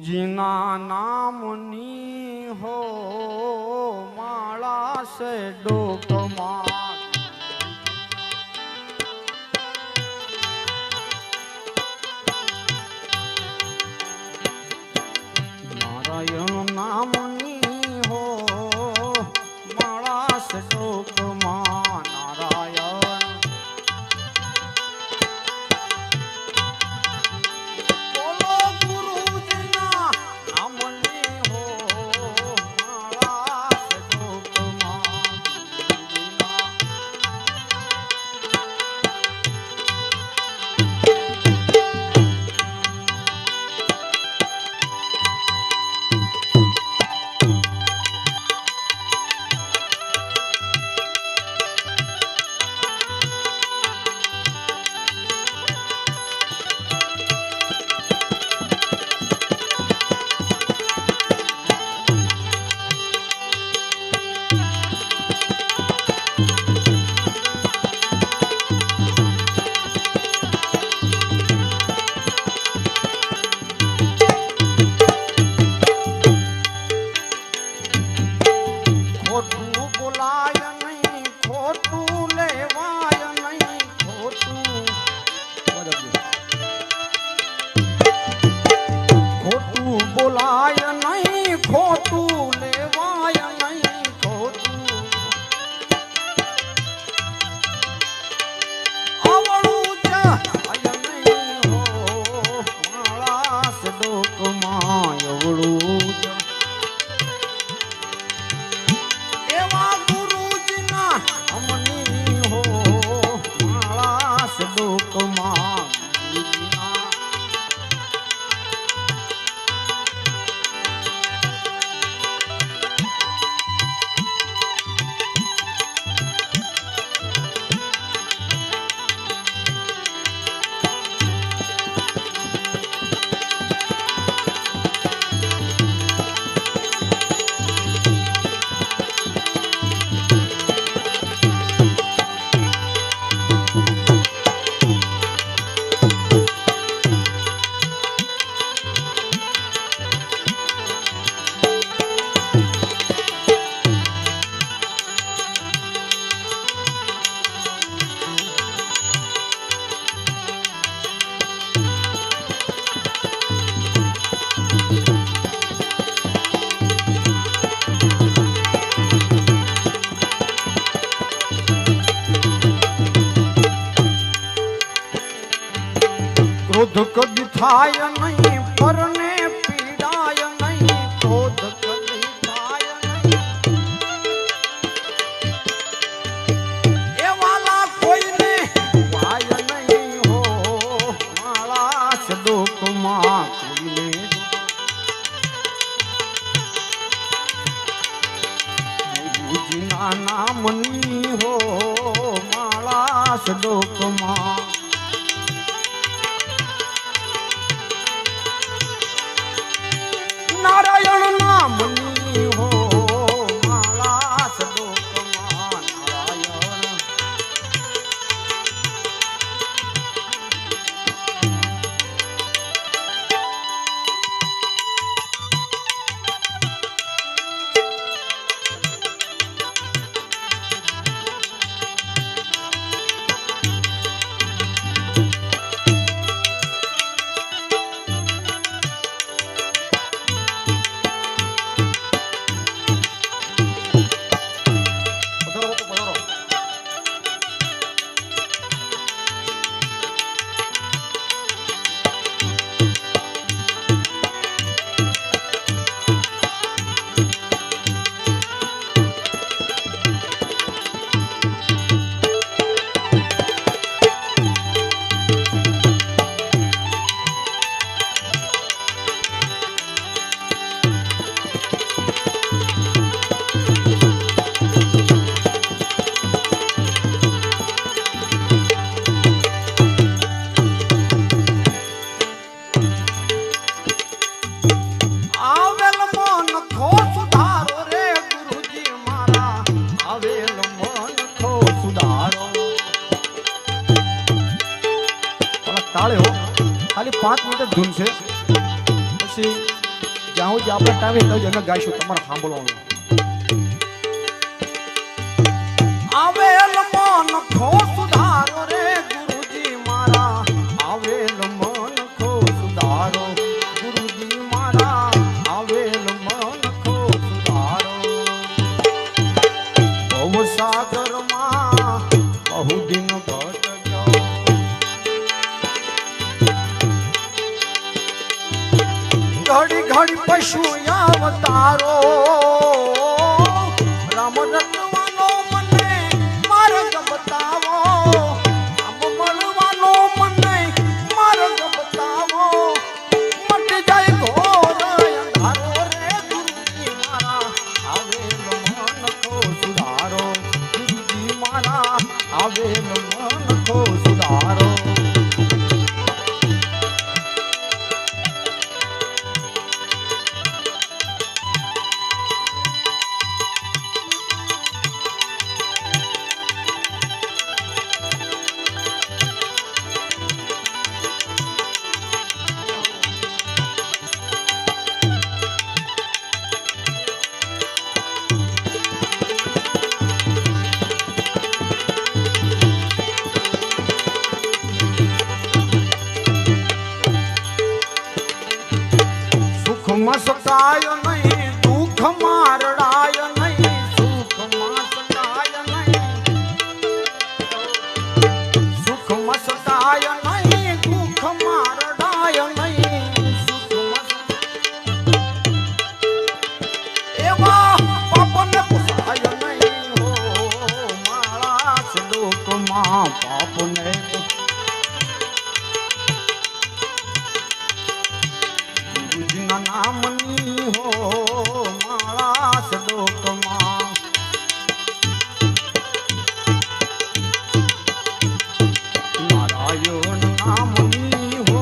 ગુરુજીના નામની હો માળા સે ડોકમાં નારાયણ નામની હો માળા સે ડોકમાં નારાયણ બોલો ગુરુજીના નામની હો માળા સે ડોકમાં બોલાય નહીં ખોટું લેવાય નહીં ખોટું આવડું જાય નહીં હો માળા સે ડોકમાં આવડું એવા ગુરુજીના અમની હો માળા સે ડોકમાં ક્રોધ કદી થાય નહીં પરને પીડાય નહીં ક્રોધ કદી થાય નહીં એ વાલા કોઈને વાય નહીં હો માળા સે ડોકમાં કોઈને ગુરુજીના નામની હો માળા સે ડોકમાં નારાયણ નામની હો માળા સે ડોકમાં નારાયણ તાળે હો, ખાલી 5 મિનિટ ધૂન છે, પછી જ્યાં સુધી આપણે ટાઈમે તો જ અમે ગાઈશું તમારે સાંભળવાનું આવેલ મન ખો સુધારો રે ગુરુજી મારા આવેલ મન ખો સુધારો ગુરુજી મારા આવેલ મન ખો સુધારો ભવ સાગરમાં બહુ દિન ઘટ ગયો ઘડી ઘડી પશુ અવતારો રામ રત્નવાનો મને માર્ગ બતાવો આમ મળવાનો મને માર્ગ બતાવો મટી જાય ઘોર અંધારો રે ગુરુજી મારા આવેલ મન ખો સુધારો ગુરુજી મારા આવેલ મન ખો સુધારો મસકાય નહીં દુઃખ મારડાય નહીં સુખ મસકાય નહીં સુખ મસકાય નહીં દુઃખ મારડાય નહીં સુખ એવા પાપને પુસાય નહીં હો મારા શ્લોકમાં પાપને નામની હો મારા શ્લોકમાં નારાયણ નામની હો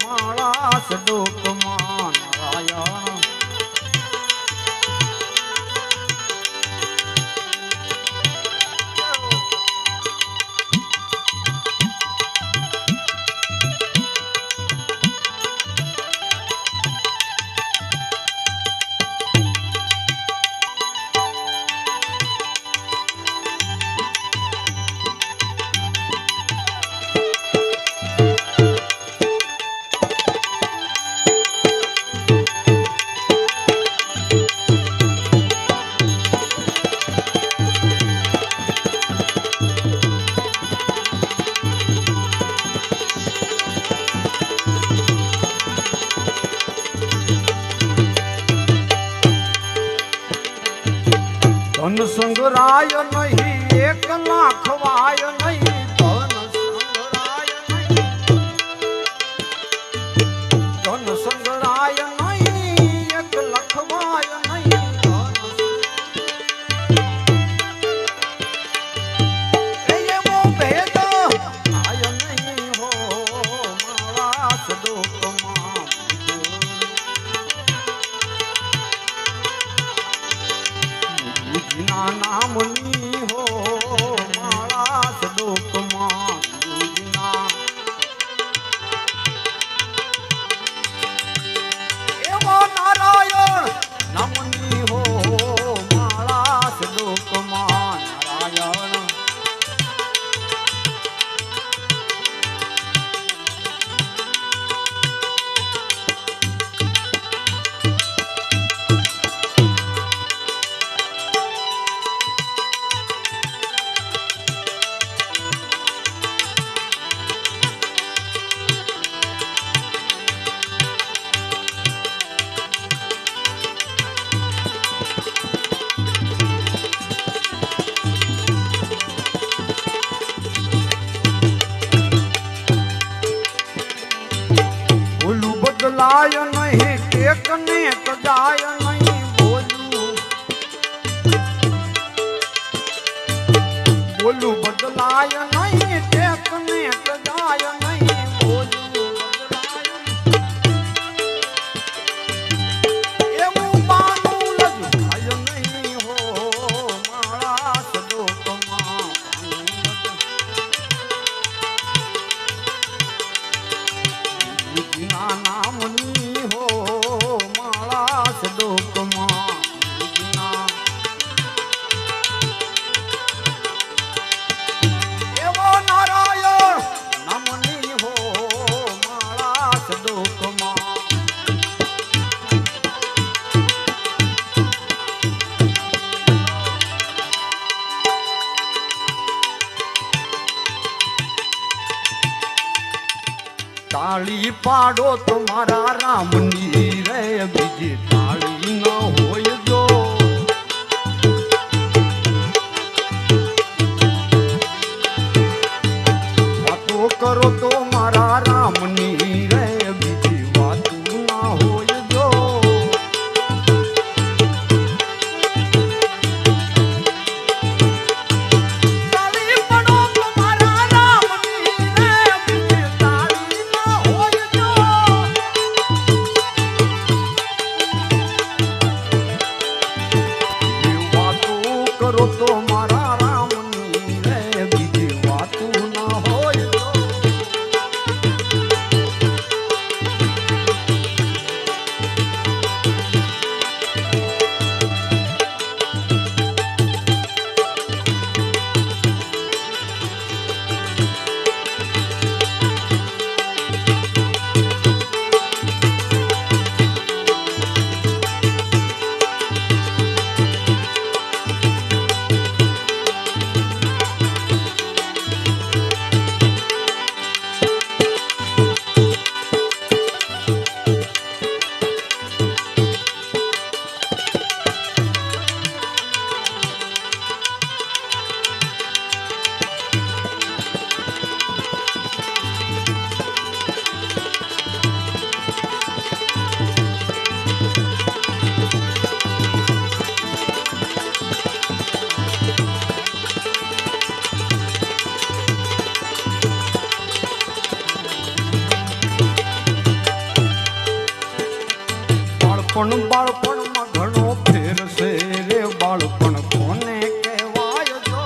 મારા શ્લોકમાં નારાયણ ધન સંગરાય નહીં એક લાખ વાય નહીં ધન સંગરાય નહીં ધન સંગરાય નહીં એક લાખ વાય નહીં એવો ભેદ આય નહીં હો મારા શ્લોકમાં ગુરુજીના નામની હો મારા શ્લોકમાં ગુરુજીના એવો નારાયણ નામની હો મારા શ્લોકમાં નારાયણ બદલાય નહીં ટેક ને કદાય નહીં બોલું બદલાય નહીં ટેક ને કદાય નહીં બોલું બદલાય એવું બાનું લજાય નહીં હો મારા શ્લોકમાં નામની હો મારા પાડો તો મારા રામની રે બીજી તાળી ન હોય જો વાતો કરો તો મારા રામની રે બીજી વાતું ના હોય જો તાળી પાડો તો મારા રામની રે બીજી તાળી ન હોય જો વાતો કરો તો મારા રામની રે બીજી વાતું ના હોય જો બાળપણમાં ઘણો ફેર છે રે બાળપણ કોને કહેવાય જો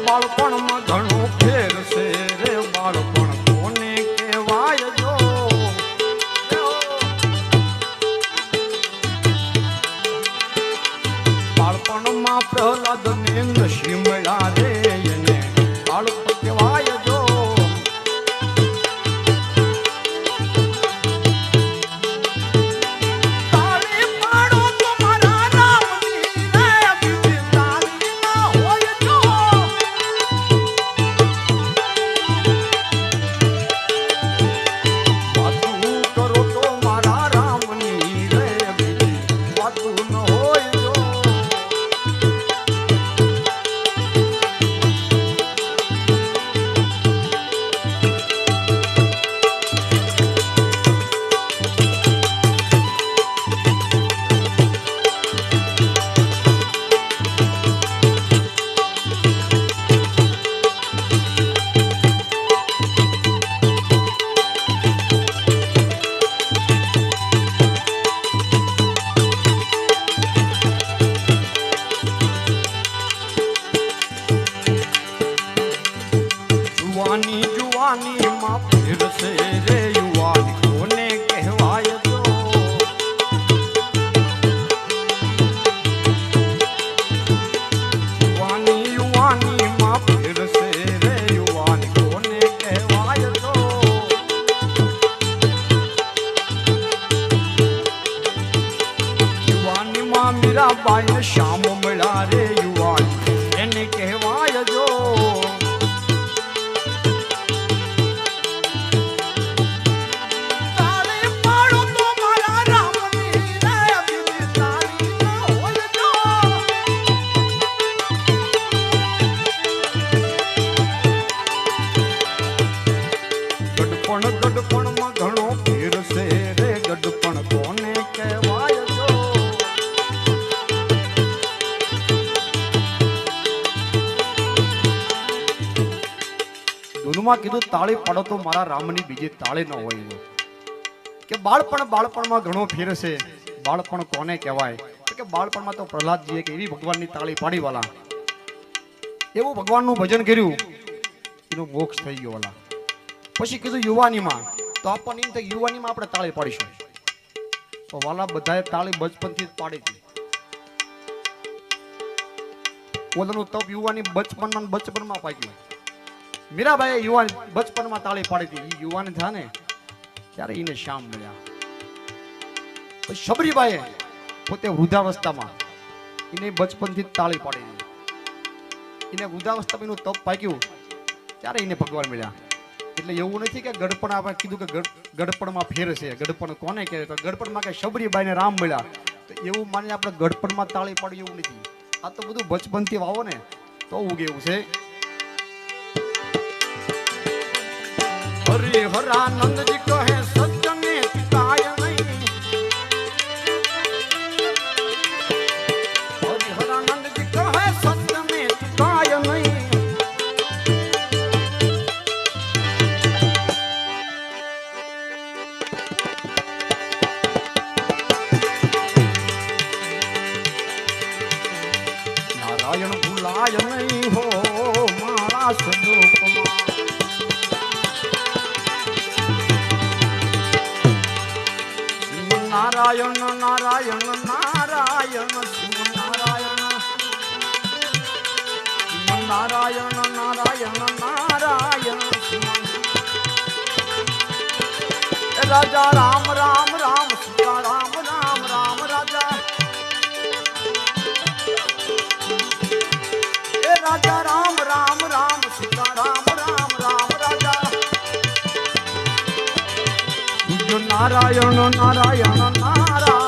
બાળપણમાં ઘણો ફેર છે રે બાળપણ કોને કહેવાય જો બાળપણમાં પ્રહલાદ ને નશી મળ્યા રે એને બાળપણ કહેવાય જો તાળી પાડો તો મારા રામની રે બીજી તાળી ન હોય જો વાતું કરો તો મારા રામની રે બીજી વાતું ન હોય જો જુવાની માં ફેરશે રે યુવાની કોને કહેવાય જો યુવાની માં ફેરશે રે યુવાની કોને કહેવાય જો યુવાની માં મીરાબાઈ ને શ્યામ મળ્યા રે યુવાની એને કહેવાય જો ગડપણમાં ઘણો ફેર છે રે ગડપણ કોને કહેવાય જો ધૂનમાં કીધું તાળી પાડો તો મારા રામની બીજી તાળી ન હોય જો કે બાળપણમાં ઘણો ફેર છે બાળપણ કોને કહેવાય તો કે બાળપણમાં તો પ્રહલાદજીએ કે એવી ભગવાનની તાળી પાડી વાલા એવું ભગવાનનું ભજન કર્યું એનો મોક્ષ થઈ ગયો વાલા પછી કીધું યુવાનીમાં તો આપણને એમ થાય યુવાનીમાં આપણે તાળી પાડીશું તો વાલા બધાએ તાળી બચપનથી જ પાડી હતી ઓલાનું તપ યુવાની બચપનમાં પાક્યું મીરાબાઈએ યુવાન બચપનમાં તાળી પાડી હતી એ યુવાન થયા ને ત્યારે એને શ્યામ મળ્યા શબરીબાઈએ પોતે વૃદ્ધાવસ્થામાં એને બચપનથી જ તાળી પાડી દીધી એને વૃદ્ધાવસ્થામાં એનું તપ પાક્યું ત્યારે એને ભગવાન મળ્યા. એટલે એવું નથી કે ગડપણ આપણે કીધું કે ગડપણમાં ફેર છે. ગડપણ કોને કહે તો ગડપણમાં કે શબરીબાઈને રામ મળ્યા તો એવું માની આપણે ગડપણમાં તાળી પાડ્યું એવું નથી. આ તો બધું બચપનથી વાવો ને તો ઉગે એવું છે. હરિહરાનંદજી કહે સત્યને કાય નહીં. હરિહરાનંદજી કહે સત્યને કાય નહીં. નારાયણ ભૂલાય નહીં હો મારા સદોપમાં. નારાયણ નારાયણ નારાયણ શિવ નારાયણ નારાયણ નારાયણ નારાયણ શિવ. રાજા રામ રામ રામ સીતા રામ રામ રામ રાજા. એ રાજા રામ રામ રામ સીતા રામ રામ રામ રાજા. નારાયણ નારાયણ નારાયણ